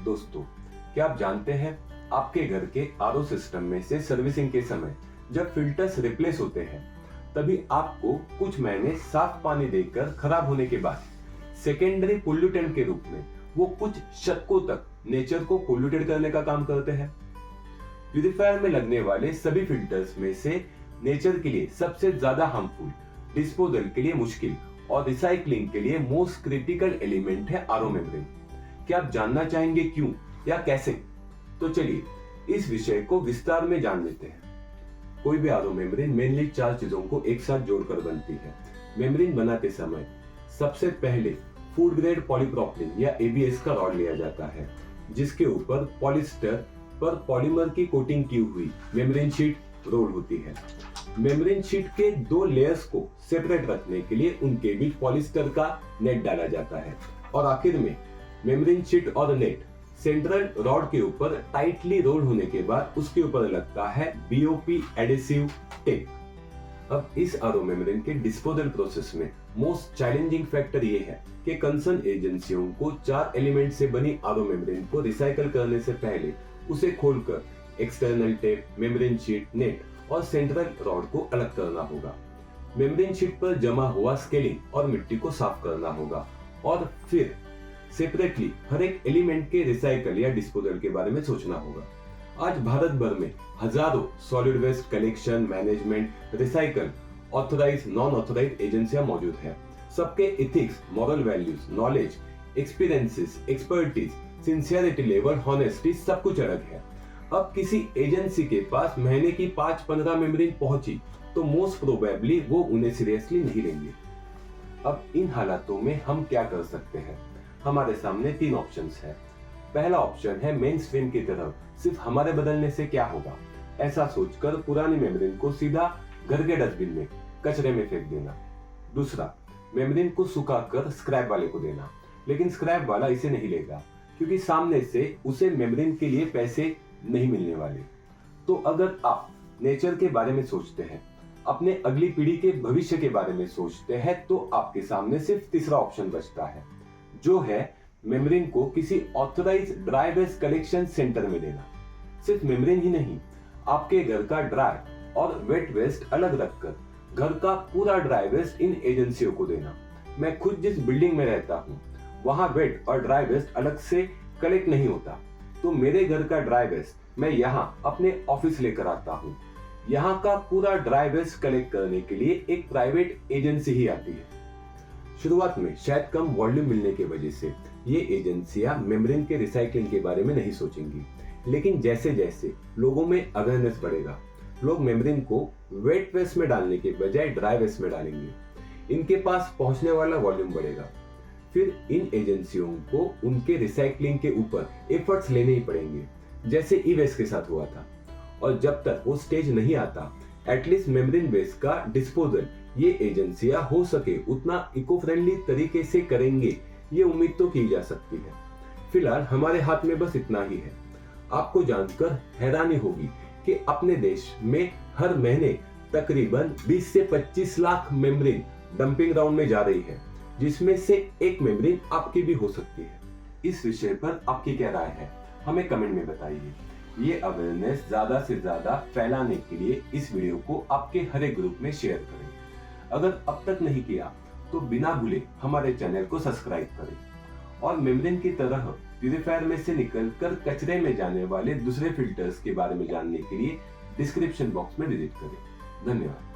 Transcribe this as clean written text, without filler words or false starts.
दोस्तों, क्या आप जानते हैं आपके घर के आरओ सिस्टम में से सर्विसिंग के समय जब फिल्टर्स रिप्लेस होते हैं तभी आपको कुछ महीने साफ पानी देकर खराब होने के बाद सेकेंडरी पोल्यूटेंट के रूप में वो कुछ शतकों तक नेचर को पोल्यूटेड करने का काम करते हैं। प्यूरिफायर में लगने वाले सभी फिल्टर्स में से नेचर के लिए सबसे ज्यादा हार्मफुल, डिस्पोजल के लिए मुश्किल और रिसाइकलिंग के लिए मोस्ट क्रिटिकल एलिमेंट है आरओ मेम्ब्रेन। क्या आप जानना चाहेंगे क्यों या कैसे? तो चलिए इस विषय को विस्तार में जान लेते हैं। कोई भी आरओ मेम्ब्रेन मेनली 4 चीजों को एक साथ जोड़कर बनती है। मेम्ब्रेन बनाते समय सबसे पहले फूड ग्रेड पॉलीप्रोपिलीन या एबीएस का रॉड लिया जाता है, जिसके ऊपर पॉलिस्टर पर पॉलीमर की कोटिंग की हुई मेम्ब्रेन शीट रोल होती है। मेम्ब्रेन शीट के 2 लेयर्स को सेपरेट रखने के लिए उनके बीच पॉलिस्टर का नेट डाला जाता है और आखिर में मेम्ब्रेन शीट और नेट सेंट्रल रॉड के ऊपर टाइटली रोल होने के बाद उसके ऊपर लगता है बीओपी एडेसिव टेप। अब इस आरओ मेम्ब्रेन के डिस्पोजल प्रोसेस में मोस्ट चैलेंजिंग फैक्टर ये है कि कंसर्न एजेंसियों को 4 एलिमेंट से बनी आरओ मेम्ब्रेन को रिसाइकल करने से पहले उसे खोलकर external tape, membrane sheet, net और सेंट्रल रॉड को अलग करना होगा। मेम्ब्रेन शीट पर जमा हुआ स्केलिंग और मिट्टी को साफ करना होगा और फिर सेपरेटली हर एक एलिमेंट के रिसाइकल या डिस्पोजल के बारे में सोचना होगा। आज भारत भर में हजारों solid waste collection, management, recycle, authorize, non authorize एजेंसियां मौजूद है। सबके ethics, moral values, knowledge, experiences, expertise, sincerity level, honesty सब कुछ अलग है। अब किसी एजेंसी के पास महीने की 5-15 मेम्ब्रेन पहुंची तो मोस्ट प्रोबेबली वो उन्हें सीरियसली नहीं लेंगे। अब इन हालातों में हम क्या कर सकते हैं? हमारे सामने 3 ऑप्शंस है। पहला ऑप्शन है मेन स्ट्रीम की तरफ सिर्फ हमारे बदलने से क्या होगा, ऐसा सोचकर पुरानी मेम्ब्रेन को सीधा घर के डस्टबिन में, कचरे में फेंक देना। दूसरा, मेम्ब्रेन को सुखाकर स्क्रैप वाले को देना, लेकिन स्क्रैप वाला इसे नहीं लेगा क्योंकि सामने से उसे मेम्ब्रेन के लिए पैसे नहीं मिलने वाले। तो अगर आप नेचर के बारे में सोचते हैं, अपने अगली पीढ़ी के भविष्य के बारे में सोचते हैं, तो आपके सामने सिर्फ तीसरा ऑप्शन बचता है, जो है मेम्ब्रेन को किसी authorize dry waste collection centre में देना। सिर्फ मेम्ब्रेन ही नहीं, आपके घर का ड्राई और वेट वेस्ट अलग रखकर घर का पूरा ड्राई वेस्ट इन एजेंसियों को देना। मैं खुद जिस बिल्डिंग में रहता हूँ वहां वेट और ड्राई वेस्ट अलग से कलेक्ट नहीं होता, तो मेरे घर का ड्राई वेस्ट मैं यहाँ अपने ऑफिस लेकर आता हूँ। यहाँ का पूरा ड्राई वेस्ट कलेक्ट करने के लिए एक प्राइवेट एजेंसी ही आती है। शुरुआत में शायद कम वॉल्यूम मिलने की वजह से ये एजेंसियां मेम्ब्रेन के रिसाइकलिंग के बारे में नहीं सोचेंगी, लेकिन जैसे जैसे लोगों में अवेयरनेस बढ़ेगा, लोग मेम्ब्रेन को वेट वेस्ट में डालने के बजाय ड्राई वेस्ट में डालेंगे। इनके पास पहुंचने वाला वॉल्यूम बढ़ेगा। फिर इन एजेंसियों को उनके रिसाइकलिंग के ऊपर एफर्ट्स लेने ही पड़ेंगे, जैसे ई वेस्ट के साथ हुआ था। और जब तक वो स्टेज नहीं आता, एटलीस्ट मेम्ब्रेन वेस्ट का डिस्पोजल ये एजेंसियां हो सके उतना इको फ्रेंडली तरीके से करेंगे, ये उम्मीद तो की जा सकती है। फिलहाल हमारे हाथ में बस इतना ही है। आपको जानकर हैरानी होगी कि अपने देश में हर महीने तकरीबन 20 से 25 लाख मेम्ब्रेन डंपिंग ग्राउंड में जा रही है, जिसमें से एक मेम्ब्रेन आपकी भी हो सकती है। इस विषय पर आपकी क्या राय है, हमें कमेंट में बताइए। ये अवेयरनेस ज्यादा से ज्यादा फैलाने के लिए इस वीडियो को आपके हर एक ग्रुप में शेयर करें। अगर अब तक नहीं किया तो बिना भूले हमारे चैनल को सब्सक्राइब करें और मेम्ब्रेन की तरह प्यूरिफायर में से निकलकर कचरे में जाने वाले दूसरे फिल्टर्स के बारे में जानने के लिए डिस्क्रिप्शन बॉक्स में विजिट करें। धन्यवाद।